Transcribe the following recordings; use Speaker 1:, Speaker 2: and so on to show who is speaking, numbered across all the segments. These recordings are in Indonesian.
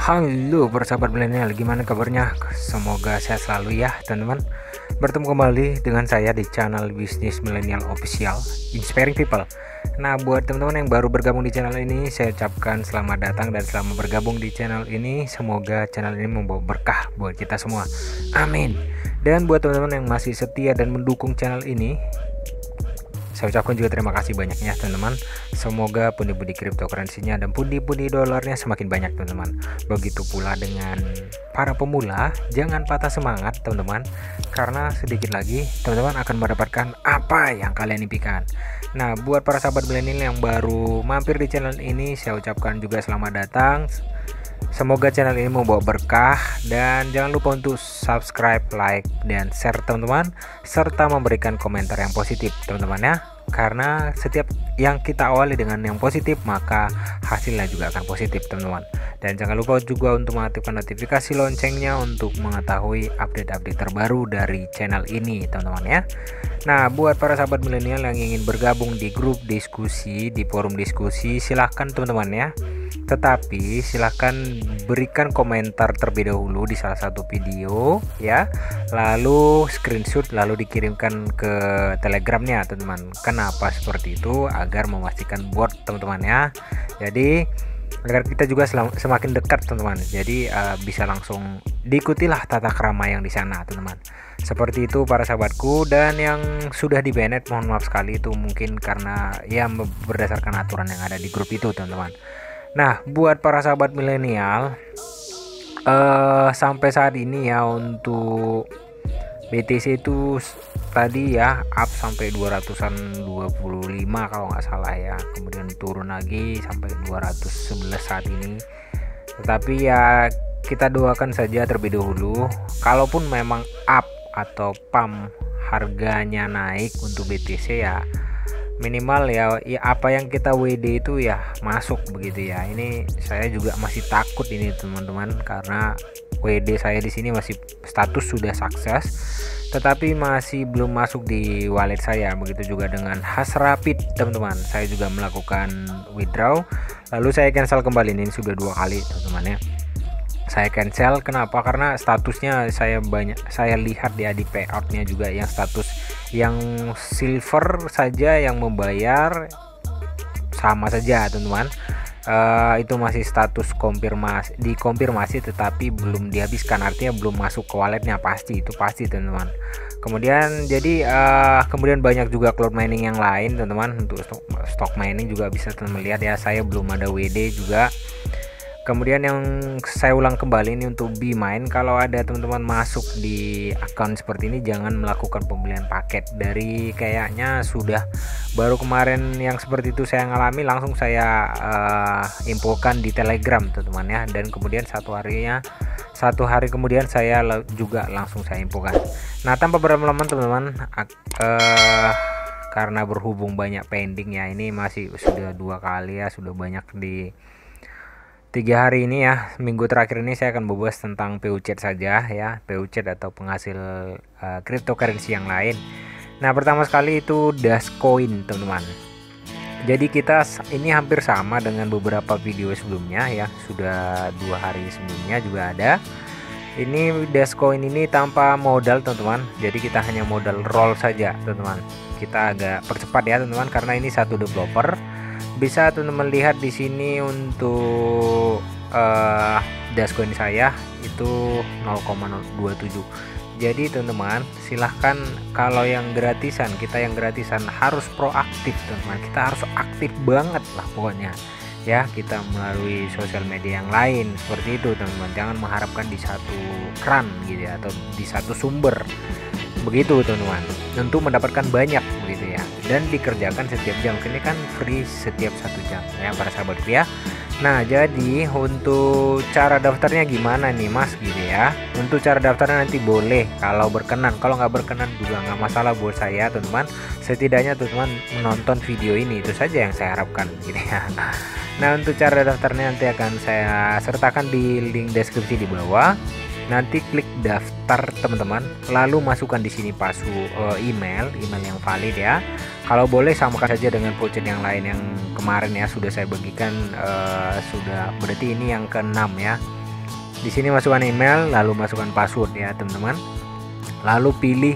Speaker 1: Halo persahabat milenial, gimana kabarnya? Semoga sehat selalu ya teman-teman. Bertemu kembali dengan saya di channel Bisnis Milenial Official, Inspiring People. Nah, buat teman-teman yang baru bergabung di channel ini, saya ucapkan selamat datang dan selamat bergabung di channel ini. Semoga channel ini membawa berkah buat kita semua. Amin. Dan buat teman-teman yang masih setia dan mendukung channel ini, saya ucapkan juga terima kasih banyaknya teman-teman. Semoga pundi-pundi cryptocurrency-nya dan pundi-pundi dolarnya semakin banyak teman-teman. Begitu pula dengan para pemula, jangan patah semangat teman-teman, karena sedikit lagi teman-teman akan mendapatkan apa yang kalian impikan. Nah, buat para sahabat milenial yang baru mampir di channel ini, saya ucapkan juga selamat datang. Semoga channel ini membawa berkah, dan jangan lupa untuk subscribe, like, dan share teman-teman, serta memberikan komentar yang positif teman-teman ya. Karena setiap yang kita awali dengan yang positif, maka hasilnya juga akan positif teman-teman. Dan jangan lupa juga untuk mengaktifkan notifikasi loncengnya untuk mengetahui update-update terbaru dari channel ini teman-teman ya. Nah, buat para sahabat milenial yang ingin bergabung di grup diskusi, di forum diskusi, silahkan teman-teman ya. Tetapi silahkan berikan komentar terlebih dahulu di salah satu video ya, lalu screenshot lalu dikirimkan ke telegramnya teman-teman. Kenapa seperti itu? Agar memastikan bot teman-teman ya. Jadi agar kita juga semakin dekat teman-teman. Jadi bisa langsung diikutilah tata krama yang di sana teman-teman. Seperti itu para sahabatku. Dan yang sudah di banned, mohon maaf sekali, itu mungkin karena ya berdasarkan aturan yang ada di grup itu teman-teman. Nah, buat para sahabat milenial, sampai saat ini ya untuk BTC itu tadi ya up sampai 200-an 25 kalau nggak salah ya, kemudian turun lagi sampai 211 saat ini. Tetapi ya kita doakan saja terlebih dahulu, kalaupun memang up atau pump harganya naik untuk BTC ya minimal ya apa yang kita WD itu ya masuk begitu ya. Ini saya juga masih takut ini teman-teman, karena WD saya di sini masih status sudah sukses, tetapi masih belum masuk di wallet saya. Begitu juga dengan Hasrapid teman-teman, saya juga melakukan withdraw lalu saya cancel kembali. Ini sudah 2 kali teman-teman ya saya cancel. Kenapa? Karena statusnya saya lihat di payoutnya juga yang status yang silver saja yang membayar sama saja teman-teman. Itu masih status dikonfirmasi tetapi belum dihabiskan, artinya belum masuk ke walletnya, itu pasti teman-teman. Kemudian jadi kemudian banyak juga cloud mining yang lain teman-teman. Untuk stock mining juga bisa teman-teman lihat ya, saya belum ada WD juga. Kemudian yang saya ulang kembali ini untuk BMine, kalau ada teman-teman masuk di account seperti ini jangan melakukan pembelian paket. Dari kayaknya sudah baru kemarin yang seperti itu saya ngalami, langsung saya infokan di Telegram teman-teman ya, dan kemudian satu hari kemudian saya juga langsung saya infokan. Nah, tanpa berlama-lama teman-teman, karena berhubung banyak pending ya, ini masih sudah 2 kali ya, sudah banyak di 3 hari ini ya. Minggu terakhir ini saya akan membahas tentang PUCED saja ya, PUCED atau penghasil cryptocurrency yang lain. Nah, pertama sekali itu Dascoin teman-teman. Jadi kita ini hampir sama dengan beberapa video sebelumnya ya, sudah 2 hari sebelumnya juga ada. Ini Dascoin ini tanpa modal teman-teman, jadi kita hanya modal roll saja teman-teman. Kita agak percepat ya teman-teman, karena ini satu developer. Bisa teman-teman lihat di sini untuk Dascoin saya itu 0,27. Jadi teman-teman silahkan, kalau yang gratisan, kita yang gratisan harus proaktif teman-teman. Kita harus aktif banget lah pokoknya ya, kita melalui sosial media yang lain seperti itu teman-teman. Jangan mengharapkan di satu keran gitu ya, atau di satu sumber begitu teman-teman, untuk mendapatkan banyak begitu ya, dan dikerjakan setiap jam. Ini kan free setiap 1 jam ya para sahabat ya. Nah, jadi untuk cara daftarnya gimana nih mas gitu ya. Untuk cara daftarnya nanti boleh kalau berkenan, kalau nggak berkenan juga nggak masalah buat saya teman-teman. Setidaknya teman-teman menonton video ini, itu saja yang saya harapkan gitu ya. Nah, untuk cara daftarnya nanti akan saya sertakan di link deskripsi di bawah. Nanti klik daftar teman-teman, lalu masukkan di sini email yang valid ya. Kalau boleh samakan saja dengan voucher yang lain yang kemarin ya sudah saya bagikan, sudah berarti ini yang ke-6 ya. Di sini masukkan email, lalu masukkan password ya teman-teman. Lalu pilih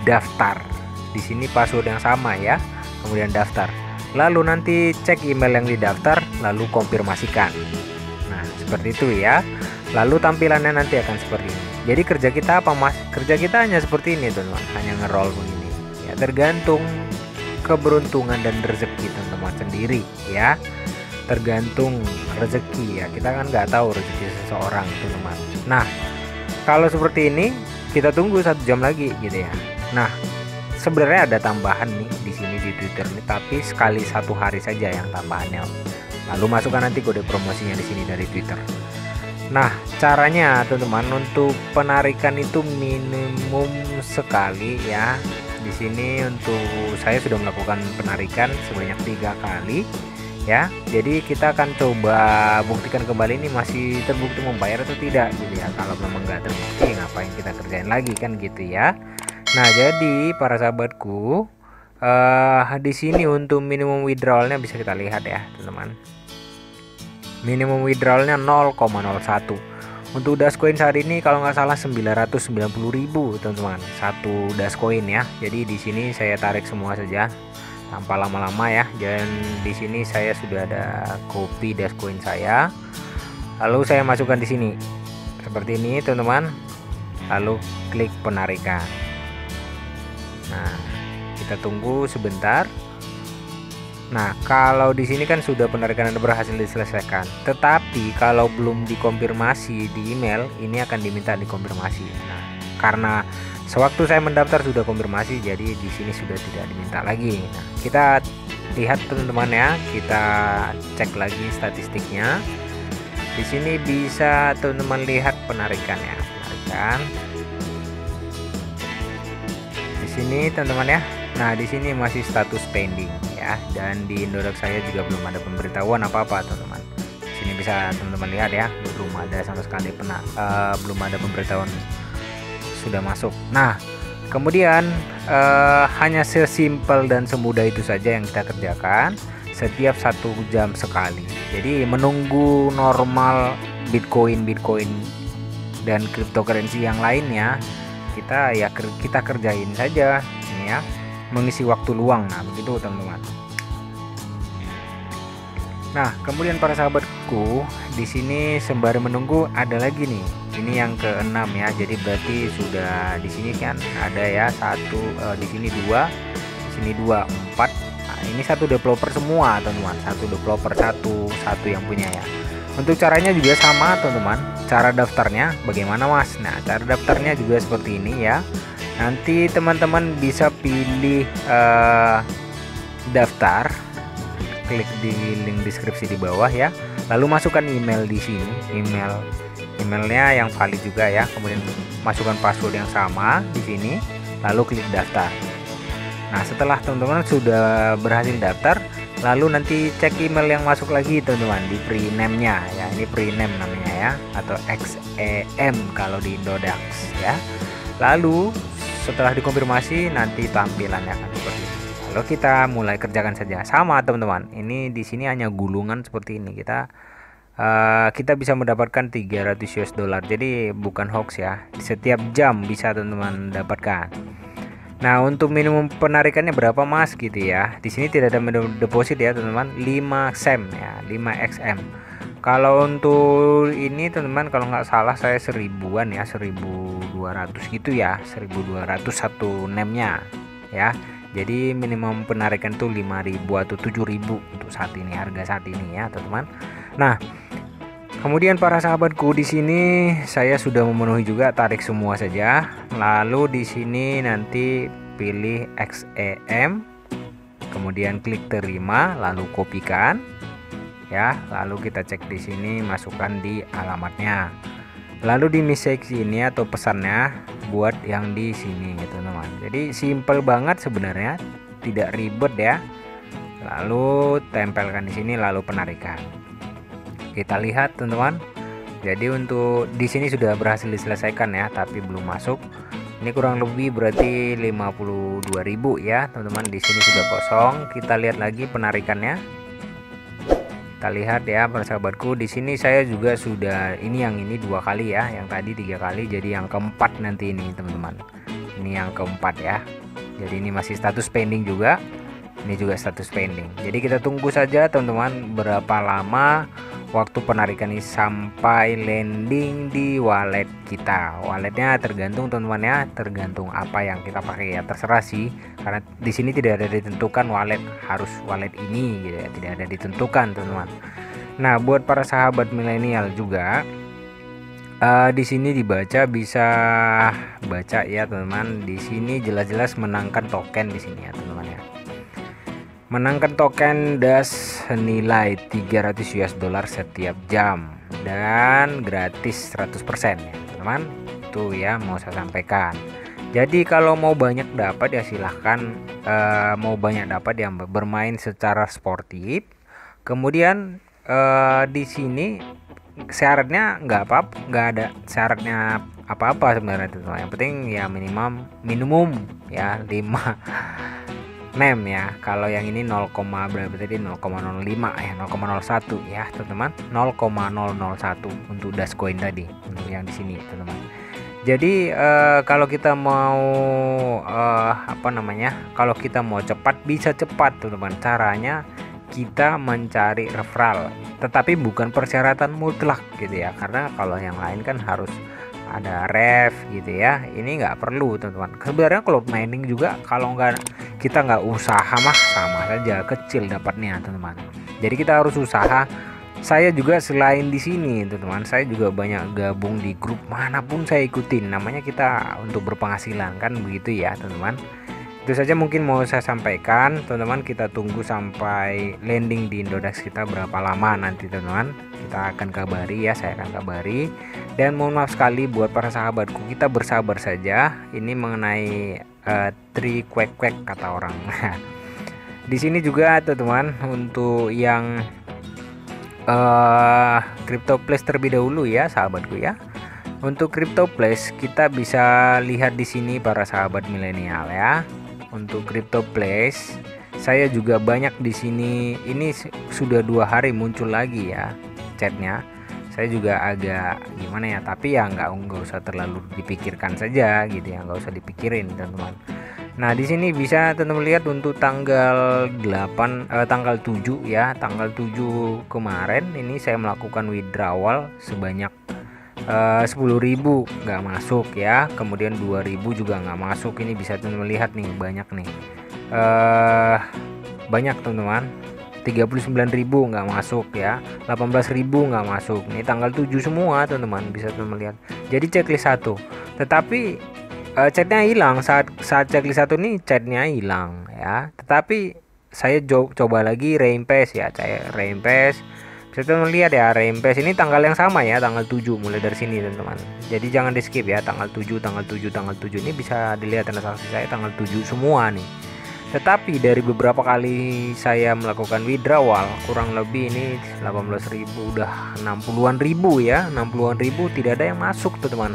Speaker 1: daftar. Di sini password yang sama ya. Kemudian daftar. Lalu nanti cek email yang didaftar, lalu konfirmasikan. Nah, seperti itu ya. Lalu tampilannya nanti akan seperti ini. Jadi kerja kita apa Mas? Kerja kita hanya seperti ini teman-teman, hanya nge-roll begini. Ya, tergantung keberuntungan dan rezeki teman-teman sendiri ya. Tergantung rezeki ya, kita kan nggak tahu rezeki seseorang teman-teman. Nah, kalau seperti ini kita tunggu 1 jam lagi gitu ya. Nah, sebenarnya ada tambahan nih di sini di Twitter nih, tapi sekali 1 hari saja yang tambahannya. Lalu masukkan nanti kode promosinya di sini dari Twitter. Nah, caranya teman-teman untuk penarikan itu minimum sekali ya. Di sini untuk saya sudah melakukan penarikan sebanyak 3 kali. Ya, jadi kita akan coba buktikan kembali ini masih terbukti membayar atau tidak gitu ya. Kalau memang nggak terbukti, ngapain kita kerjain lagi kan gitu ya. Nah, jadi para sahabatku, di sini untuk minimum withdrawalnya bisa kita lihat ya teman-teman. Minimum withdrawalnya 0,01. Untuk Dascoin saat ini kalau nggak salah 990.000 teman-teman, 1 Dascoin ya. Jadi di sini saya tarik semua saja tanpa lama-lama ya. Dan di sini saya sudah ada copy Dascoin saya. Lalu saya masukkan di sini seperti ini teman-teman. Lalu klik penarikan. Nah, kita tunggu sebentar. Nah, kalau di sini kan sudah penarikan Anda berhasil diselesaikan. Tetapi kalau belum dikonfirmasi di email, ini akan diminta dikonfirmasi. Nah, karena sewaktu saya mendaftar sudah konfirmasi, jadi di sini sudah tidak diminta lagi. Nah, kita lihat teman-teman ya, kita cek lagi statistiknya. Di sini bisa teman-teman lihat penarikannya, penarikan. Di sini teman-teman ya. Nah, di sini masih status pending ya, dan di Indodax saya juga belum ada pemberitahuan apa-apa teman-teman. Di sini bisa teman-teman lihat ya, belum ada sama sekali belum ada pemberitahuan sudah masuk. Nah, kemudian hanya sesimpel dan semudah itu saja yang kita kerjakan setiap 1 jam sekali. Jadi menunggu normal Bitcoin dan cryptocurrency yang lainnya, kita kerjain saja ini ya, mengisi waktu luang. Nah, begitu teman-teman. Nah, kemudian para sahabatku, di sini sembari menunggu ada lagi nih. Ini yang ke-6 ya. Jadi berarti sudah di sini kan ada ya 1, di sini 2, di sini 2, 4. Nah, ini 1 developer semua, teman-teman. 1 developer, satu yang punya ya. Untuk caranya juga sama, teman-teman. Cara daftarnya bagaimana, Mas? Nah, cara daftarnya juga seperti ini ya. Nanti teman-teman bisa pilih daftar, klik di link deskripsi di bawah ya. Lalu masukkan email di sini, emailnya yang valid juga ya. Kemudian masukkan password yang sama di sini, lalu klik daftar. Nah, setelah teman-teman sudah berhasil daftar, lalu nanti cek email yang masuk lagi teman-teman di prename-nya ya. Ini prename namanya ya, atau XEM kalau di Indodax ya. Lalu setelah dikonfirmasi nanti tampilannya akan seperti ini. Lalu kita mulai kerjakan saja. Sama teman-teman. Ini di sini hanya gulungan seperti ini. Kita bisa mendapatkan 300 US dollar. Jadi bukan hoax ya. Setiap jam bisa teman-teman dapatkan. Nah, untuk minimum penarikannya berapa, Mas? Gitu ya. Di sini tidak ada minimum deposit ya, teman-teman. 5 XM ya, 5 XM. Kalau untuk ini teman-teman, kalau nggak salah saya 1000-an ya, 1200 gitu ya, 1200 satu name-nya ya. Jadi minimum penarikan tuh 5000 atau 7000 untuk saat ini, harga saat ini ya teman-teman. Nah, kemudian para sahabatku, di sini saya sudah memenuhi juga, tarik semua saja. Lalu di sini nanti pilih XEM, kemudian klik terima, lalu kopikan. Ya, lalu kita cek di sini, masukkan di alamatnya. Lalu di message ini atau pesannya buat yang di sini gitu teman-teman. Jadi simple banget sebenarnya, tidak ribet ya. Lalu tempelkan di sini, lalu penarikan. Kita lihat teman-teman. Jadi untuk di sini sudah berhasil diselesaikan ya, tapi belum masuk. Ini kurang lebih berarti 52.000 ya teman-teman. Di sini sudah kosong. Kita lihat lagi penarikannya. Kita lihat ya para sahabatku, di sini saya juga sudah yang ini 2 kali ya, yang tadi 3 kali, jadi yang keempat nanti ini teman-teman. Ini yang keempat ya. Jadi ini masih status pending juga. Ini juga status pending. Jadi kita tunggu saja teman-teman berapa lama waktu penarikan ini sampai landing di wallet kita. Walletnya tergantung teman-teman ya, tergantung apa yang kita pakai ya, terserah sih. Karena di sini tidak ada ditentukan wallet harus wallet ini gitu ya, tidak ada ditentukan teman-teman. Nah, buat para sahabat milenial juga di sini dibaca, bisa baca ya teman-teman. Di sini jelas-jelas menangkan token di sini ya teman-teman ya. Menangkan token DAS senilai 300 US dollar setiap jam dan gratis 100% ya teman-teman. Itu ya mau saya sampaikan. Jadi kalau mau banyak dapat ya silahkan, mau banyak dapat yang bermain secara sportif. Kemudian di sini syaratnya nggak ada syaratnya apa-apa sebenarnya teman-teman. Yang penting ya minimum ya 5 mem ya. Kalau yang ini 0, berapa tadi 0,05 ya, 0,01 ya teman-teman, 0,001 untuk DAS coin tadi untuk yang di sini teman-teman. Jadi kalau kita mau kalau kita mau cepat bisa cepat teman-teman. Caranya kita mencari referral, tetapi bukan persyaratan mutlak gitu ya, karena kalau yang lain kan harus ada ref gitu ya, ini nggak perlu teman-teman. Sebenarnya kalau mining juga kalau kita nggak usaha mah sama saja kecil dapatnya teman-teman. Jadi kita harus usaha. Saya juga selain di sini teman-teman, saya juga banyak gabung di grup manapun saya ikutin, namanya kita untuk berpenghasilan kan begitu ya teman-teman. Itu saja mungkin mau saya sampaikan teman-teman. Kita tunggu sampai landing di Indodax kita berapa lama nanti teman-teman, kita akan kabari ya, saya akan kabari. Dan mohon maaf sekali buat para sahabatku, kita bersabar saja. Ini mengenai tri kwek kata orang. Di sini juga teman-teman untuk yang CryptoPlace terlebih dahulu ya sahabatku ya. Untuk CryptoPlace kita bisa lihat di sini para sahabat milenial ya. Untuk CryptoPlace saya juga banyak di sini. Ini sudah 2 hari muncul lagi ya chatnya. Saya juga agak gimana ya, tapi ya nggak usah terlalu dipikirkan saja gitu ya, nggak usah dipikirin teman-teman. Nah di sini bisa teman-teman lihat untuk tanggal 7 ya, tanggal 7 kemarin ini saya melakukan withdrawal sebanyak 10.000 nggak masuk ya, kemudian 2.000 juga nggak masuk. Ini bisa teman-teman lihat nih, banyak nih, banyak teman-teman. 39.000 nggak masuk ya, 18.000 nggak masuk. Ini tanggal 7 semua teman-teman, bisa teman-teman lihat. Jadi checklist 1, tetapi chatnya hilang saat checklist 1 nih, chatnya hilang ya. Tetapi saya coba lagi reimpasse ya, saya reimpasse. Bisa teman-teman lihat ya, reimpasse ini tanggal yang sama ya, tanggal 7 mulai dari sini teman-teman. Jadi jangan di skip ya, tanggal 7 ini bisa dilihat transaksi saya tanggal 7 semua nih. Tetapi dari beberapa kali saya melakukan withdrawal, kurang lebih ini 18.000 udah 60-an ribu ya, 60-an ribu tidak ada yang masuk teman-teman.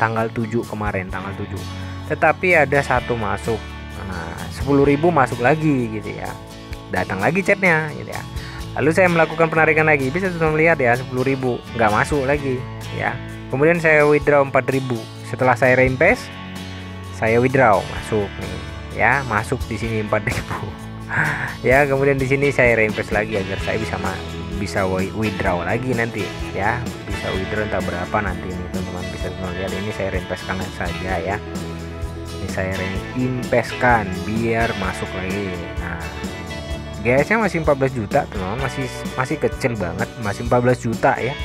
Speaker 1: Tanggal 7 kemarin, tanggal 7. Tetapi ada satu masuk. Nah, 10.000 masuk lagi gitu ya. Datang lagi chatnya gitu ya. Lalu saya melakukan penarikan lagi, bisa teman-teman lihat ya, 10.000 nggak masuk lagi ya. Kemudian saya withdraw 4.000. Setelah saya reimpasse, saya withdraw, masuk nih. Ya, masuk di sini 4.000. Ya, kemudian di sini saya reimpasse lagi agar saya bisa withdraw lagi nanti ya. Bisa withdraw entah berapa nanti ini teman-teman, bisa lihat. Ini saya reimpasse-kan saja ya. Ini saya reimpasse-kan biar masuk lagi. Nah, GS-nya masih 14 juta teman-teman, masih kecil banget, masih 14 juta ya.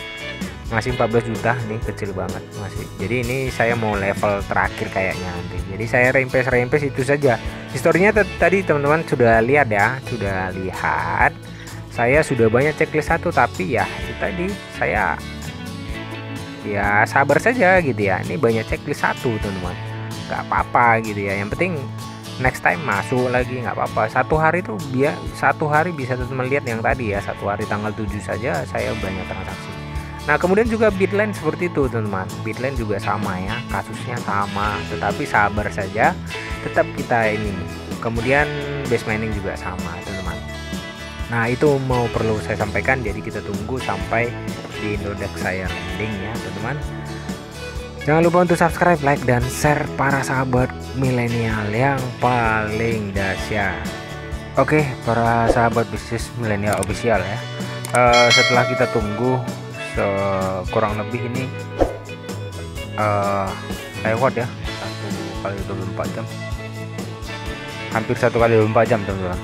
Speaker 1: Masih 14 juta nih, kecil banget masih. Jadi ini saya mau level terakhir kayaknya nanti. Jadi saya reimpasse itu saja. Historinya tadi teman-teman sudah lihat ya, sudah lihat. Saya sudah banyak checklist 1, tapi ya itu tadi saya ya sabar saja gitu ya. Ini banyak checklist 1 teman-teman, nggak apa-apa gitu ya. Yang penting next time masuk lagi nggak apa-apa. Satu hari bisa teman-teman lihat yang tadi ya, 1 hari tanggal 7 saja saya banyak transaksi. Nah kemudian juga Bitline seperti itu teman-teman, Bitline juga sama ya, kasusnya sama, tetapi sabar saja, tetap kita ini. Kemudian base mining juga sama teman-teman. Nah, itu mau perlu saya sampaikan, jadi kita tunggu sampai di Indodax saya landing ya teman-teman. Jangan lupa untuk subscribe, like, dan share para sahabat milenial yang paling dahsyat. Oke, para sahabat bisnis milenial official ya, setelah kita tunggu kurang lebih ini lewat ya 1 kali 24 jam, hampir 1 kali 24 jam teman-teman.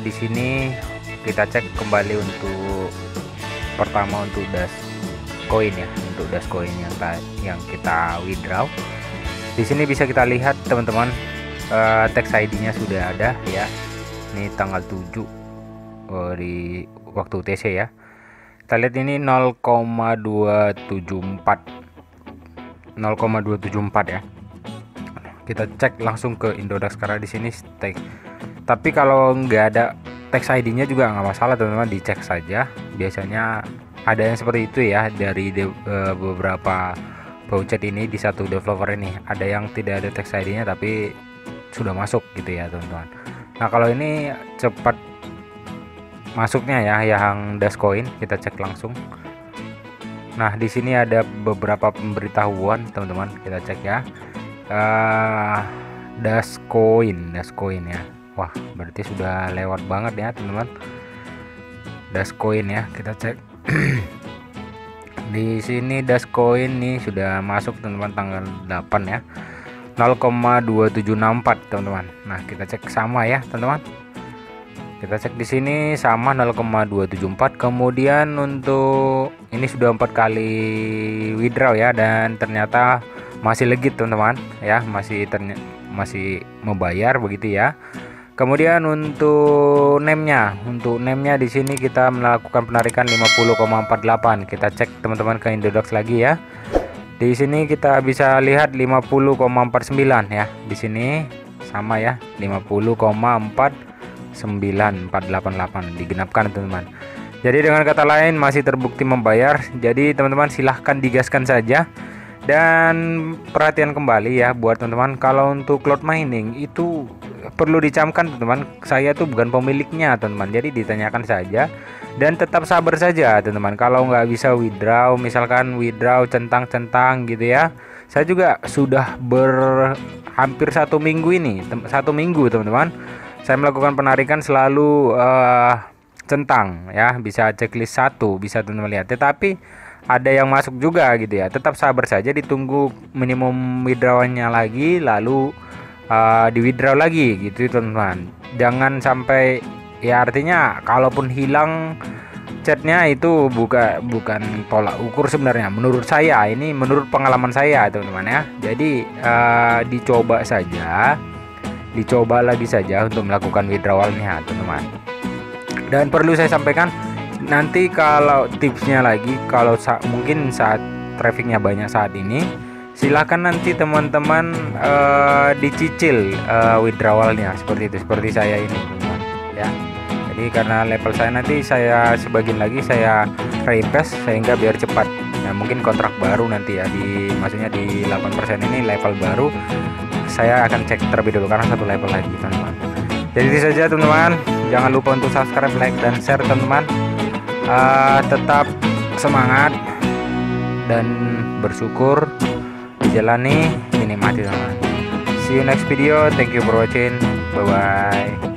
Speaker 1: Di sini kita cek kembali untuk pertama untuk dash coin ya, untuk dash coin yang kita withdraw. Di sini bisa kita lihat teman-teman, tax ID-nya sudah ada ya. Ini tanggal 7 di waktu UTC ya. Kita lihat ini 0,274 ya. Kita cek langsung ke Indodax karena di sini stake. Tapi kalau nggak ada tax ID-nya juga nggak masalah teman-teman, dicek saja. Biasanya ada yang seperti itu ya, dari beberapa project ini di satu developer ini ada yang tidak ada tax ID-nya tapi sudah masuk gitu ya teman-teman. Nah, kalau ini cepat masuknya ya yang dash coin, kita cek langsung. Nah, di sini ada beberapa pemberitahuan teman-teman, kita cek ya. Dash coin ya. Wah, berarti sudah lewat banget ya teman-teman. Dash coin ya, kita cek. Di sini dash coin nih sudah masuk teman-teman tanggal 8 ya. 0,2764 teman-teman. Nah, kita cek sama ya teman-teman. Kita cek di sini sama 0,274. Kemudian untuk ini sudah 4 kali withdraw ya, dan ternyata masih legit teman-teman ya, masih membayar begitu ya. Kemudian untuk name-nya, di sini kita melakukan penarikan 50,48. Kita cek teman-teman ke Indodax lagi ya. Di sini kita bisa lihat 50,49 ya. Di sini sama ya, 50,49488 digenapkan teman-teman. Jadi dengan kata lain masih terbukti membayar. Jadi teman-teman silahkan digaskan saja. Dan perhatian kembali ya buat teman-teman, kalau untuk cloud mining itu perlu dicamkan teman-teman, saya tuh bukan pemiliknya teman-teman, jadi ditanyakan saja dan tetap sabar saja teman-teman. Kalau nggak bisa withdraw, misalkan withdraw centang-centang gitu ya, saya juga sudah hampir 1 minggu ini, 1 minggu teman-teman, saya melakukan penarikan selalu centang ya, bisa checklist 1 bisa teman-teman lihat. Tetapi ada yang masuk juga gitu ya, tetap sabar saja, ditunggu minimum withdrawnya lagi, lalu di withdraw lagi gitu teman-teman. Jangan sampai ya, artinya kalaupun hilang chatnya itu bukan tolak ukur sebenarnya menurut saya, ini menurut pengalaman saya teman-teman ya. Jadi dicoba lagi saja untuk melakukan withdrawalnya teman-teman. Dan perlu saya sampaikan, nanti kalau tipsnya lagi, kalau mungkin saat trafficnya banyak saat ini, silahkan nanti teman-teman dicicil withdrawalnya seperti itu, seperti saya ini teman-teman ya. Jadi karena level saya nanti saya sebagian lagi saya reinvest sehingga biar cepat. Nah, mungkin kontrak baru nanti ya, maksudnya di 8% ini level baru, saya akan cek terlebih dulu karena 1 level lagi teman-teman. Jadi itu saja teman-teman, jangan lupa untuk subscribe, like, dan share teman-teman. Tetap semangat dan bersyukur, dijalani, ini mati teman-teman. See you next video, thank you for watching, bye bye.